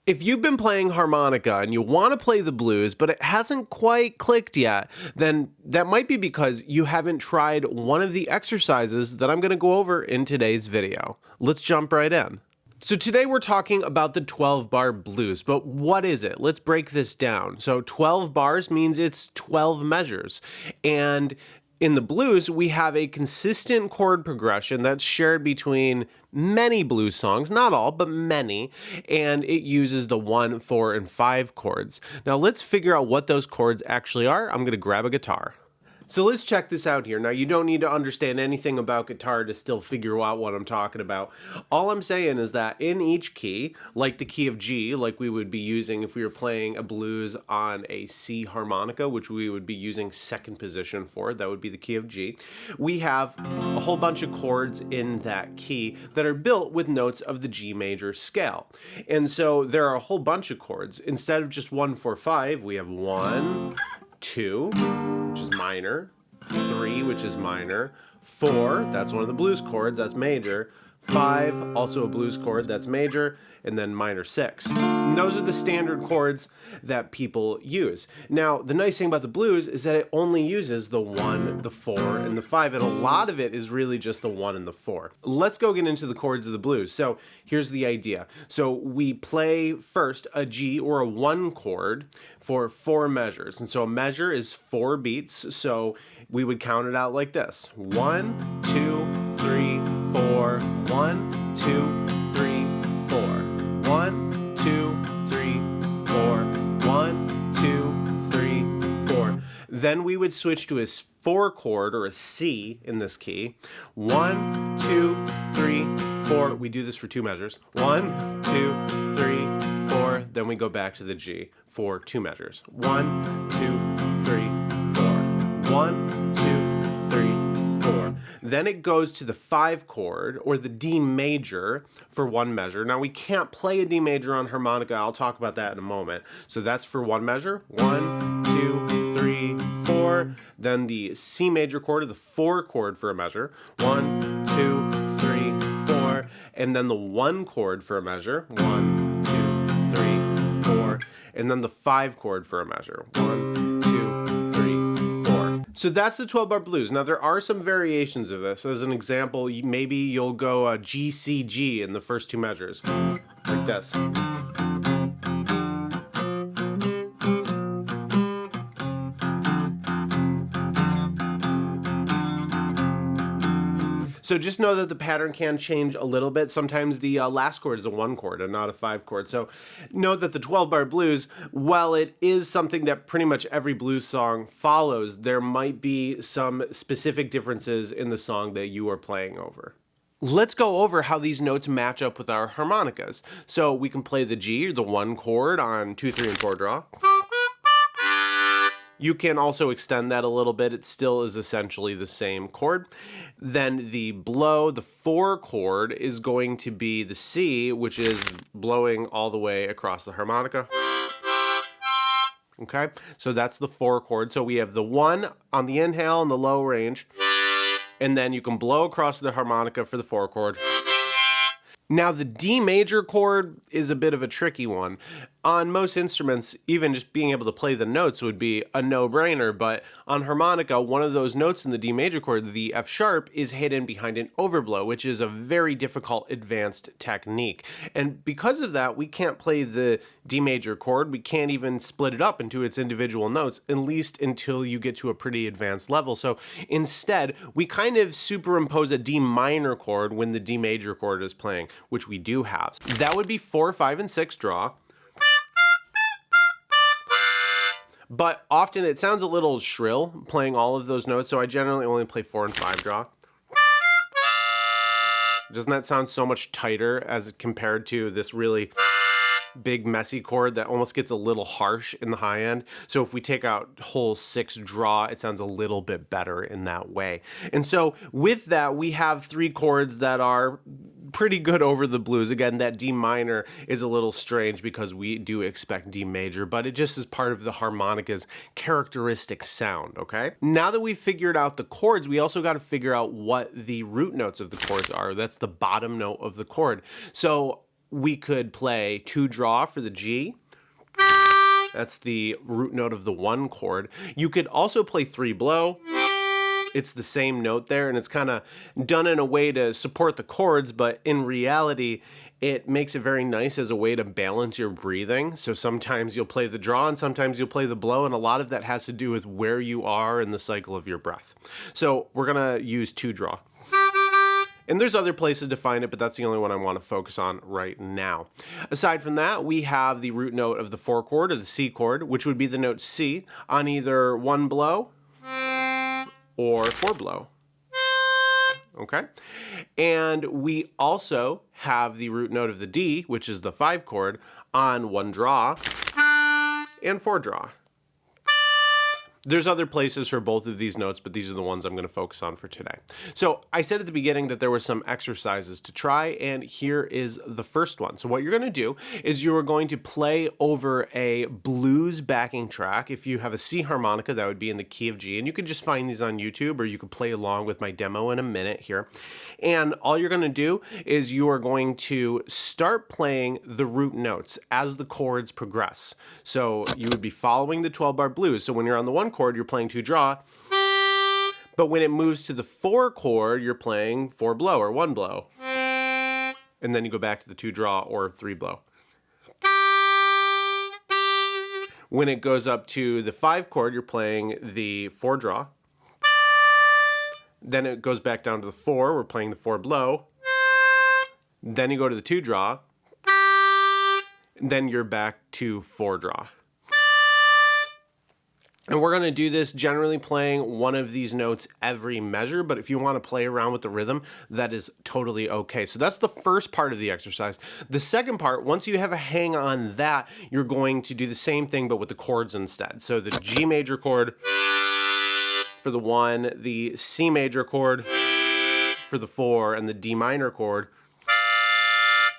If you've been playing harmonica and you want to play the blues, but it hasn't quite clicked yet, then that might be because you haven't tried one of the exercises that I'm going to go over in today's video. Let's jump right in. So today we're talking about the 12-bar blues, but what is it? Let's break this down. So 12 bars means it's 12 measures, and in the blues, we have a consistent chord progression that's shared between many blues songs, not all, but many, and it uses the 1, 4, and 5 chords. Now let's figure out what those chords actually are. I'm going to grab a guitar. So let's check this out here. Now, you don't need to understand anything about guitar to still figure out what I'm talking about. All I'm saying is that in each key, like the key of G, like we would be using if we were playing a blues on a C harmonica, which we would be using second position for, that would be the key of G, we have a whole bunch of chords in that key that are built with notes of the G major scale. And so there are a whole bunch of chords. Instead of just 1, 4, 5, we have 1, 2, which is minor, 3, which is minor, 4, that's one of the blues chords, that's major, 5, also a blues chord, that's major, and then minor 6. And those are the standard chords that people use. Now, the nice thing about the blues is that it only uses the 1, the 4, and the 5, and a lot of it is really just the 1 and the 4. Let's go get into the chords of the blues. So here's the idea. So we play first a G or a 1 chord for 4 measures. And so a measure is 4 beats. So we would count it out like this. 1, 2, 3, 4, 1, 2, 3, 4. 1, 2, 3, 4. 1, 2, 3, 4. Then we would switch to a 4 chord, or a C in this key. 1, 2, 3, 4. We do this for 2 measures. 1, 2, 3, 4. Then we go back to the G for 2 measures. 1, 2, 3, 4. 1, 2, 3, 4. Then it goes to the 5 chord, or the D major, for 1 measure. Now we can't play a D major on harmonica. I'll talk about that in a moment. So that's for 1 measure. 1, 2, 3, 4. Then the C major chord, or the 4 chord, for a measure. 1, 2, 3, 4. And then the 1 chord for a measure. 1, 2, 3, 4. And then the 5 chord for a measure. 1, 2, 3, 4. So that's the 12-bar blues. Now there are some variations of this. As an example, maybe you'll go G, C, G in the first 2 measures, like this. So just know that the pattern can change a little bit. Sometimes the last chord is a 1 chord and not a 5 chord. So note that the 12-bar blues, while it is something that pretty much every blues song follows, there might be some specific differences in the song that you are playing over. Let's go over how these notes match up with our harmonicas. So we can play the G, or the 1 chord, on 2, 3, and 4 draw. You can also extend that a little bit. It still is essentially the same chord. Then the blow, the 4 chord, is going to be the C, which is blowing all the way across the harmonica. Okay, so that's the 4 chord. So we have the 1 on the inhale and the low range, and then you can blow across the harmonica for the 4 chord. Now the D major chord is a bit of a tricky one. On most instruments, even just being able to play the notes would be a no-brainer, but on harmonica, one of those notes in the D major chord, the F sharp, is hidden behind an overblow, which is a very difficult advanced technique. And because of that, we can't play the D major chord. We can't even split it up into its individual notes, at least until you get to a pretty advanced level. So instead, we kind of superimpose a D minor chord when the D major chord is playing, which we do have. That would be 4, 5, and 6 draw. But often it sounds a little shrill playing all of those notes, so I generally only play 4 and 5 draw. Doesn't that sound so much tighter as compared to this really big messy chord that almost gets a little harsh in the high end? So if we take out whole 6 draw, it sounds a little bit better in that way. And so with that, we have 3 chords that are pretty good over the blues. Again, that D minor is a little strange because we do expect D major, but it just is part of the harmonica's characteristic sound, okay? Now that we've figured out the chords, we also got to figure out what the root notes of the chords are. That's the bottom note of the chord. So we could play 2 draw for the G. That's the root note of the 1 chord. You could also play 3 blow. It's the same note there, and it's kind of done in a way to support the chords, but in reality, it makes it very nice as a way to balance your breathing. So sometimes you'll play the draw and sometimes you'll play the blow, and a lot of that has to do with where you are in the cycle of your breath. So we're gonna use 2 draw. And there's other places to find it, but that's the only one I want to focus on right now. Aside from that, we have the root note of the 4 chord or the C chord, which would be the note C on either 1 blow or 4 blow. Okay. And we also have the root note of the D, which is the 5 chord, on 1 draw and 4 draw. There's other places for both of these notes, but these are the ones I'm going to focus on for today. So I said at the beginning that there were some exercises to try, and here is the first one. So what you're going to do is you are going to play over a blues backing track. If you have a C harmonica, that would be in the key of G, and you can just find these on YouTube, or you could play along with my demo in a minute here. And all you're going to do is you are going to start playing the root notes as the chords progress. So you would be following the 12-bar blues. So when you're on the 1 chord, you're playing 2 draw, but when it moves to the 4 chord, you're playing 4 blow or 1 blow, and then you go back to the 2 draw or 3 blow. When it goes up to the 5 chord, you're playing the 4 draw, then it goes back down to the 4, we're playing the 4 blow, then you go to the 2 draw, and then you're back to 4 draw. And we're going to do this generally playing one of these notes every measure, but if you want to play around with the rhythm, that is totally okay. So that's the first part of the exercise. The second part, once you have a hang on that, you're going to do the same thing, but with the chords instead. So the G major chord for the 1, the C major chord for the 4, and the D minor chord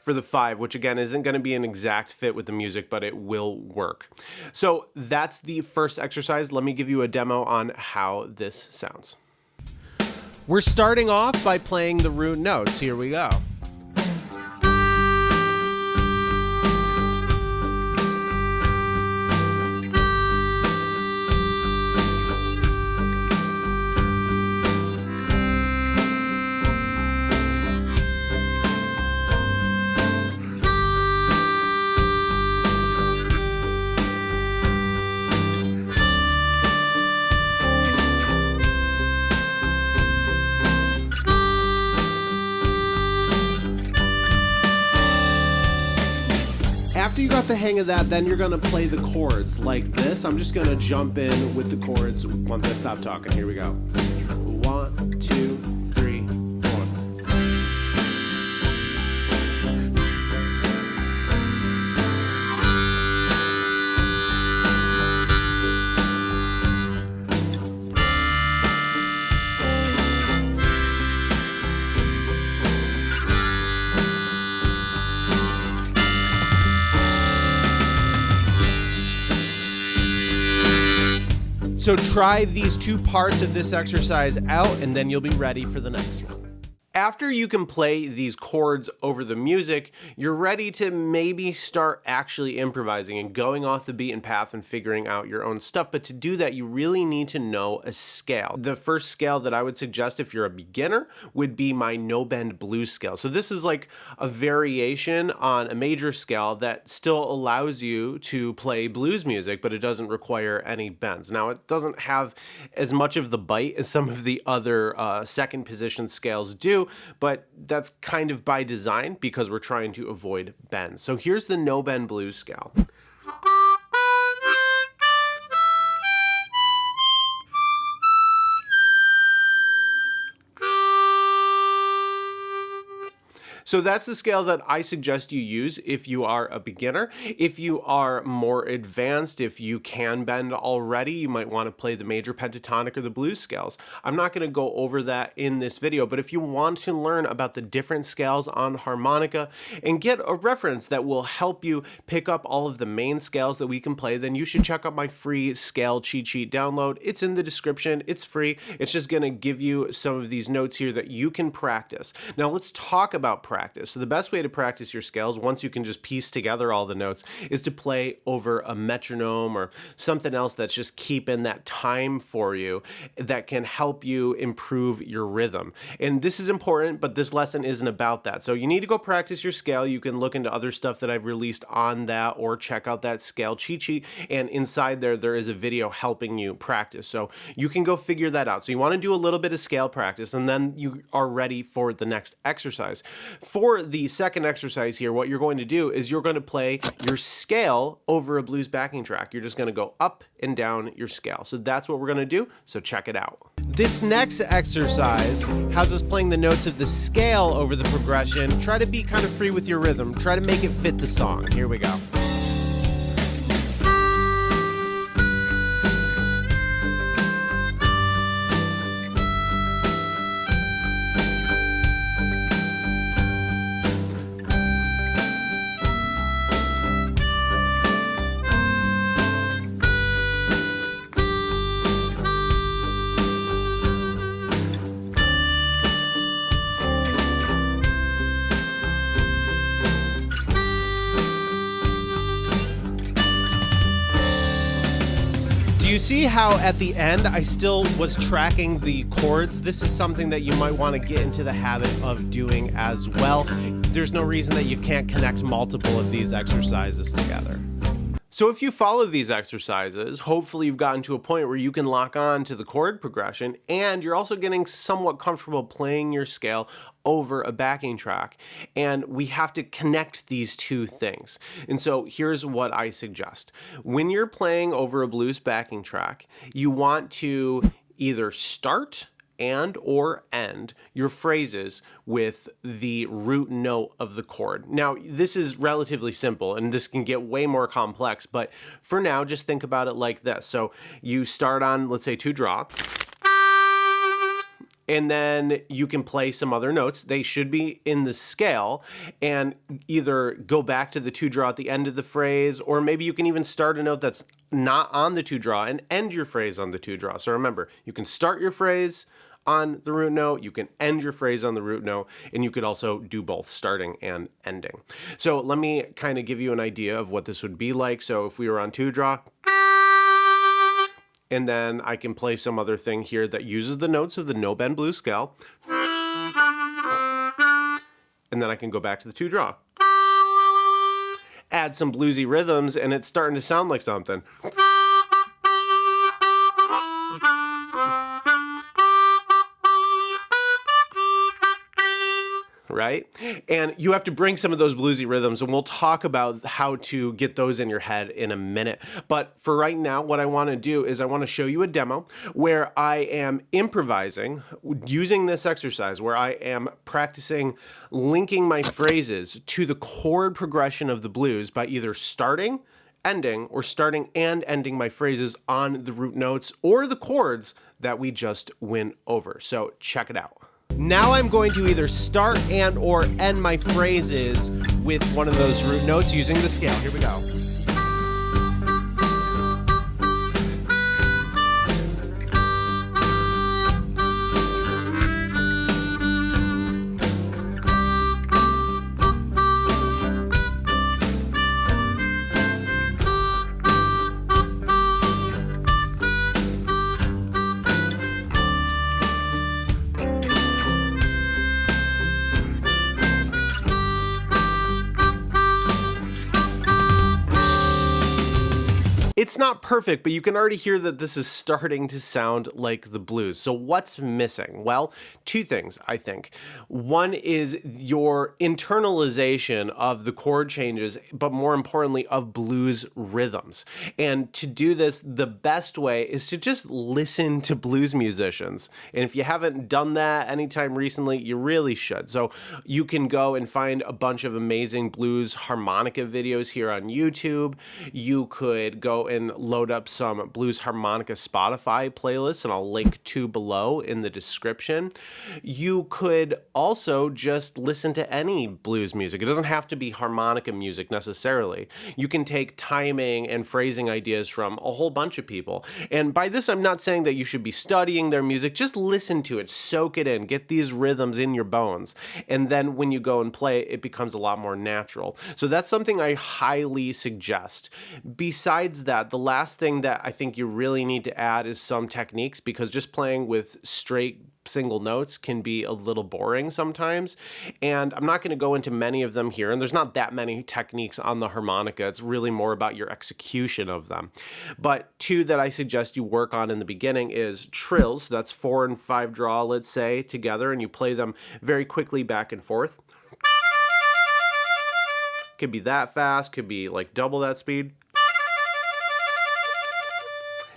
for the 5, which again isn't going to be an exact fit with the music, but it will work. So that's the first exercise. Let me give you a demo on how this sounds. We're starting off by playing the root notes. Here we go. After you got the hang of that, then you're going to play the chords like this. I'm just going to jump in with the chords once I stop talking. Here we go. 1, 2, 3, 4. So try these 2 parts of this exercise out, and then you'll be ready for the next one. After you can play these chords over the music, you're ready to maybe start actually improvising and going off the beaten path and figuring out your own stuff. But to do that, you really need to know a scale. The first scale that I would suggest if you're a beginner would be my no bend blues scale. So this is like a variation on a major scale that still allows you to play blues music, but it doesn't require any bends. Now, it doesn't have as much of the bite as some of the other second position scales do, but that's kind of by design because we're trying to avoid bends. So here's the no bend blues scale. So that's the scale that I suggest you use if you are a beginner. If you are more advanced, if you can bend already, you might want to play the major pentatonic or the blues scales. I'm not going to go over that in this video, but if you want to learn about the different scales on harmonica and get a reference that will help you pick up all of the main scales that we can play, then you should check out my free scale cheat sheet download. It's in the description. It's free. It's just going to give you some of these notes here that you can practice. Now let's talk about practice. practice. So the best way to practice your scales, once you can just piece together all the notes, is to play over a metronome or something else that's just keeping that time for you that can help you improve your rhythm. And this is important, but this lesson isn't about that. So you need to go practice your scale. You can look into other stuff that I've released on that or check out that scale cheat sheet. And inside there is a video helping you practice. So you can go figure that out. So you want to do a little bit of scale practice and then you are ready for the next exercise. For the second exercise here, what you're going to do is you're going to play your scale over a blues backing track. You're just going to go up and down your scale. So that's what we're going to do. So check it out. This next exercise has us playing the notes of the scale over the progression. Try to be kind of free with your rhythm. Try to make it fit the song. Here we go. You see how at the end I still was tracking the chords? This is something that you might want to get into the habit of doing as well. There's no reason that you can't connect multiple of these exercises together. So if you follow these exercises, hopefully you've gotten to a point where you can lock on to the chord progression and you're also getting somewhat comfortable playing your scale over a backing track. And we have to connect these two things. And so here's what I suggest. When you're playing over a blues backing track, you want to either start and or end your phrases with the root note of the chord. Now, this is relatively simple and this can get way more complex, but for now, just think about it like this. So you start on, let's say, 2 draw, and then you can play some other notes. They should be in the scale and either go back to the 2 draw at the end of the phrase, or maybe you can even start a note that's not on the 2 draw and end your phrase on the 2 draw. So remember, you can start your phrase on the root note, you can end your phrase on the root note, and you could also do both starting and ending. So let me kind of give you an idea of what this would be like. So if we were on 2 draw, and then I can play some other thing here that uses the notes of the no bend blues scale, and then I can go back to the 2 draw. Add some bluesy rhythms, and it's starting to sound like something. Right? And you have to bring some of those bluesy rhythms, and we'll talk about how to get those in your head in a minute. But for right now, what I want to do is I want to show you a demo where I am improvising using this exercise, where I am practicing linking my phrases to the chord progression of the blues by either starting, ending, or starting and ending my phrases on the root notes or the chords that we just went over. So check it out. Now I'm going to either start and or end my phrases with one of those root notes using the scale. Here we go. It's not perfect, but you can already hear that this is starting to sound like the blues. So what's missing? Well, 2 things, I think. One is your internalization of the chord changes, but more importantly, of blues rhythms. And to do this, the best way is to just listen to blues musicians. And if you haven't done that anytime recently, you really should. So you can go and find a bunch of amazing blues harmonica videos here on YouTube. You could go go and load up some Blues Harmonica Spotify playlists, and I'll link to below in the description. You could also just listen to any blues music. It doesn't have to be harmonica music necessarily. You can take timing and phrasing ideas from a whole bunch of people. And by this, I'm not saying that you should be studying their music. Just listen to it, soak it in, get these rhythms in your bones. And then when you go and play, it becomes a lot more natural. So that's something I highly suggest. Besides that, the last thing that I think you really need to add is some techniques, because just playing with straight single notes can be a little boring sometimes. And I'm not going to go into many of them here. And there's not that many techniques on the harmonica. It's really more about your execution of them. But two that I suggest you work on in the beginning is trills. That's 4 and 5 draw, let's say, together, and you play them very quickly back and forth. Could be that fast, could be like double that speed.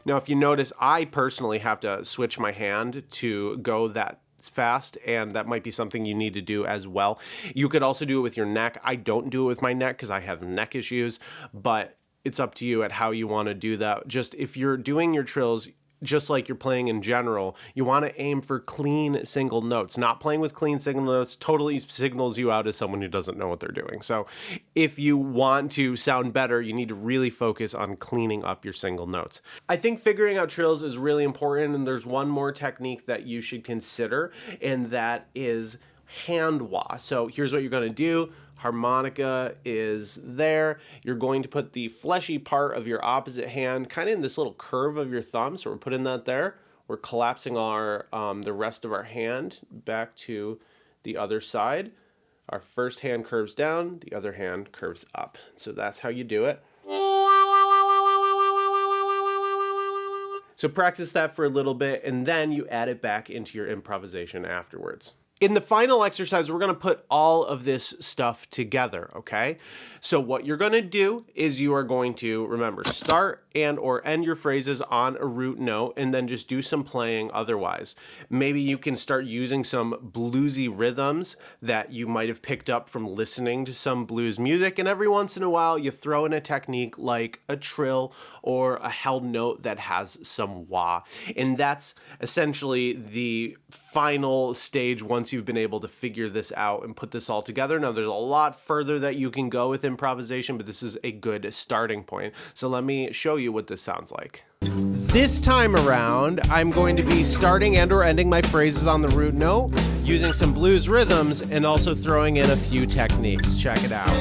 Now, if you notice, I personally have to switch my hand to go that fast, and that might be something you need to do as well. You could also do it with your neck. I don't do it with my neck because I have neck issues, but it's up to you at how you want to do that. Just if you're doing your trills, just like you're playing in general, you want to aim for clean single notes. Not playing with clean single notes totally signals you out as someone who doesn't know what they're doing. So if you want to sound better, you need to really focus on cleaning up your single notes. I think figuring out trills is really important, and there's one more technique that you should consider, and that is hand wah. So here's what you're going to do. Harmonica is there. You're going to put the fleshy part of your opposite hand kind of in this little curve of your thumb. So we're putting that there. We're collapsing our the rest of our hand back to the other side. Our first hand curves down, the other hand curves up. So that's how you do it. So practice that for a little bit, and then you add it back into your improvisation afterwards. In the final exercise, we're going to put all of this stuff together, okay? So what you're going to do is you are going to, remember, start and or end your phrases on a root note, and then just do some playing otherwise. Maybe you can start using some bluesy rhythms that you might have picked up from listening to some blues music, and every once in a while you throw in a technique like a trill or a held note that has some wah. And that's essentially the final stage once you've been able to figure this out and put this all together. Now, there's a lot further that you can go with improvisation, but this is a good starting point. So let me show you what this sounds like. This time around, I'm going to be starting and or ending my phrases on the root note, using some blues rhythms, and also throwing in a few techniques. Check it out.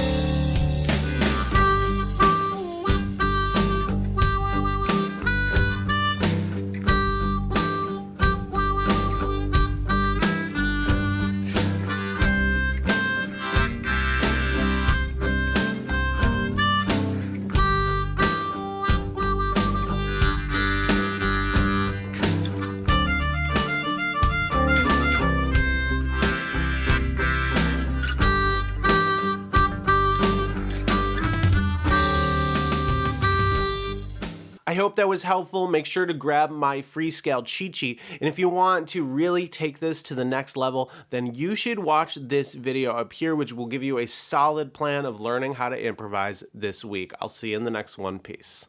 I hope that was helpful. Make sure to grab my free scale cheat sheet. And if you want to really take this to the next level, then you should watch this video up here, which will give you a solid plan of learning how to improvise this week. I'll see you in the next one. Peace.